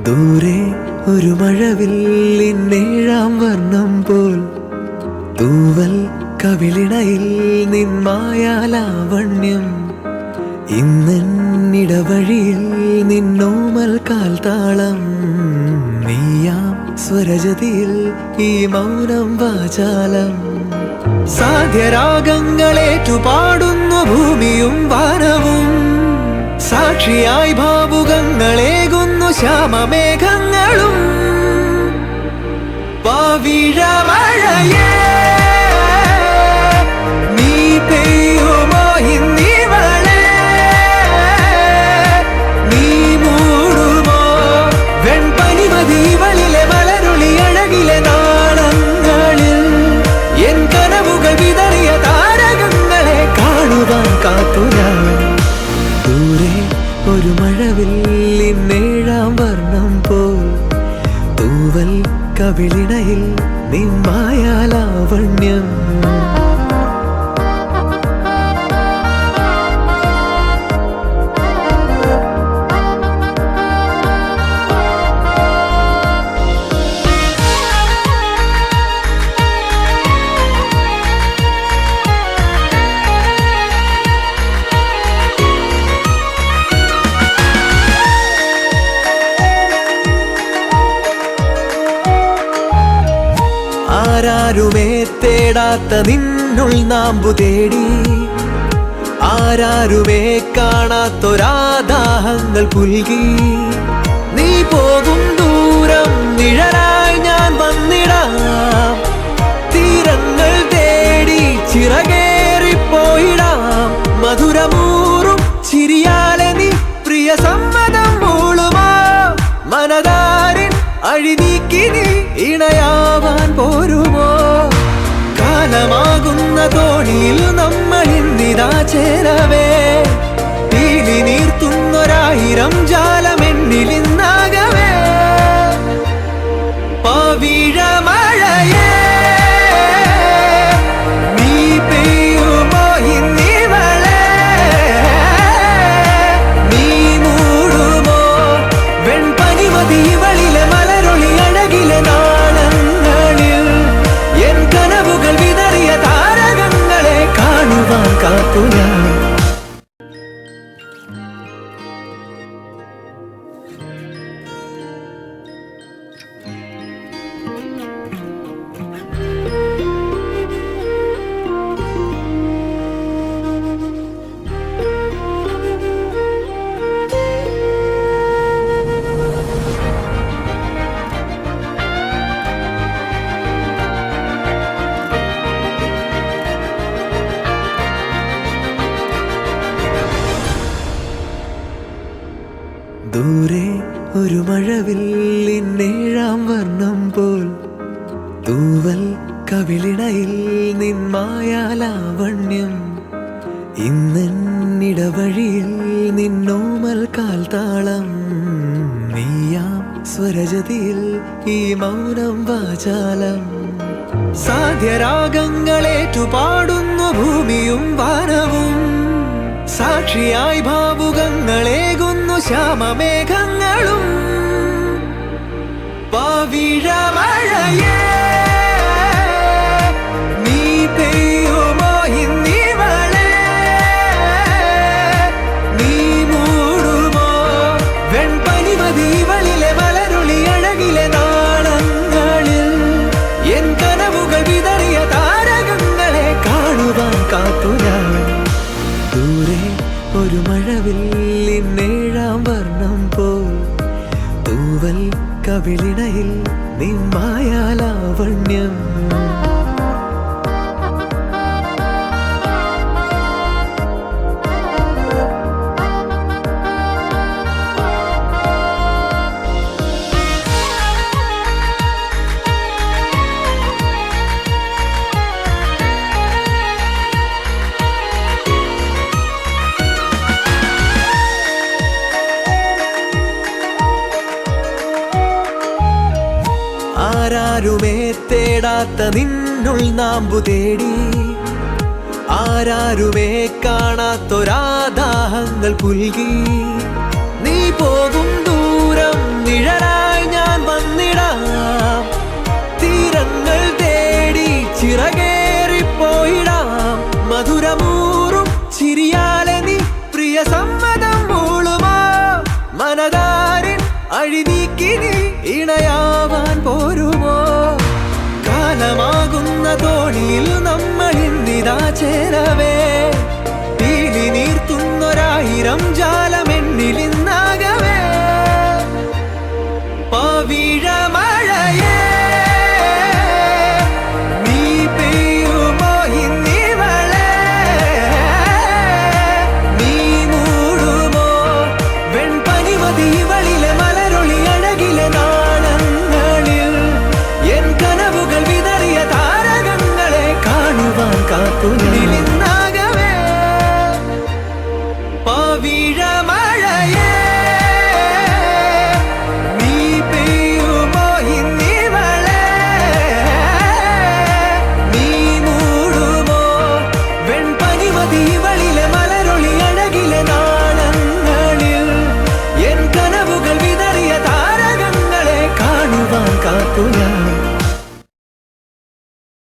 ദൂരെ ഒരു മഴവില്ലിന്നേഴാം വർണ്ണം പോൽ തൂവൽ കവിളിണയിൽ നിന്മായാലാവണ്യം ഇന്നിടവഴിയിൽ നിന്നോമൽ കാൽത്താളം നീയാം സ്വരജതിയിൽ ഈ മൗനം വാചാലം സാധ്യരാഗങ്ങളേറ്റുപാടുന്നു ഭൂമിയും വാനവും സാക്ഷിയായി ഭാവുകങ്ങളേകുന്നു ശ്യാമമേഘങ്ങളും പവിഴമഴയേ നീ പെയ്യുമോ ഇന്നിവളെ നീ മൂടുമോ വെൺപനിമതിവളിലെ മലരുളി അഴകിലെ നാളങ്ങളിൽ എൻ കനവുകൾ വിതറിയ താരകങ്ങളെ കാണുവാൻ കാത്തു ഞാൻ ദൂരെ ഒരു മഴവില്ലിന്നേഴാം വർണ്ണം പോൽ തൂവൽ കവിളിണയിൽ നിന്മായാലാവണ്യം ആരാരുമേ തേടാത്ത നിന്നുൾ നാമ്പു തേടി ആരാരുമേ കാണാത്തൊരാദാഹങ്ങൾ പുൽകി നീ പോകും ദൂരം നിഴലായി ഞാൻ വന്നിടാം തീരങ്ങൾ തേടി ചിറകേറിപ്പോയിടാം മധുരമൂറും ചിരിയാലെ നീ പ്രിയ സമ്മതം മൂളുമോ മനതാരിൻ അഴിനീക്കി നീ ഇണയാവാൻ പോരുമോ കാലമാകുന്ന തോണിയിൽ നമ്മൾ ഇന്നിതാ ചേരവേ പീലി നീർത്തുന്നൊരായിരം ജാലമെന്നിൽ ഇന്നാകവേ പവിഴമഴയേ നീ പെയ്യുമോ ഇന്നിവളെ നീ മൂടുമോ വെൺപനിമതിവളിലെ മലരൊളി അഴകിലെ നാളങ്ങളിൽ എൻ കനവുകൾ വിതറിയ താരകങ്ങളെ കാണുവാൻ കാത്തു ഞാൻ ദൂരെ ഒരു മഴവില്ലിന്നേഴാം വർണ്ണം പോൽ തൂവൽ കവിളിണയിൽ നിന്മായാലാവണ്യം ഇന്നിടവഴിയിൽ നിന്നോമൽ കാൽത്താളം നീയാം സ്വരജതിയിൽ ഈ മൗനം വാചാലം സാധ്യരാഗങ്ങളേറ്റുപാടുന്നു ഭൂമിയും വാനവും സാക്ഷിയായി ഭാവുകങ്ങളേകുന്നു ശ്യാമമേഘങ്ങളും പവിഴമഴയേ നീ പെയ്യുമോ ഇന്നിവളെ നീ മൂടുമോ വെൺപനിമതിവളിലെ മലരുളി അഴകിലെ നാളങ്ങളിൽ എൻ കനവുകൾ വിതറിയ താരകങ്ങളെ കാണുവാൻ കാത്തു ഞാൻ ദൂരെ ഒരു മഴവില്ലിന്നേഴാം വർണ്ണം പോൽ തൂവൽ കവിളിണയിൽ നിന്മായാലാവണ്യം ആരാരുമേ തേടാത്ത നിന്നുൾ നാമ്പു തേടി ആരാരുമേ കാണാത്തൊരാദാഹങ്ങൾ പുൽകി നീ പോകും ദൂരം നിഴലാ അഴിനീക്കിനി ഇണയാവാൻ പോരുമോ? കാലമാകുന്ന തോണിയിൽ നമ്മൾ ഇന്നിതാ ചേരവേ, പീലി നീർത്തുന്നൊരായിരം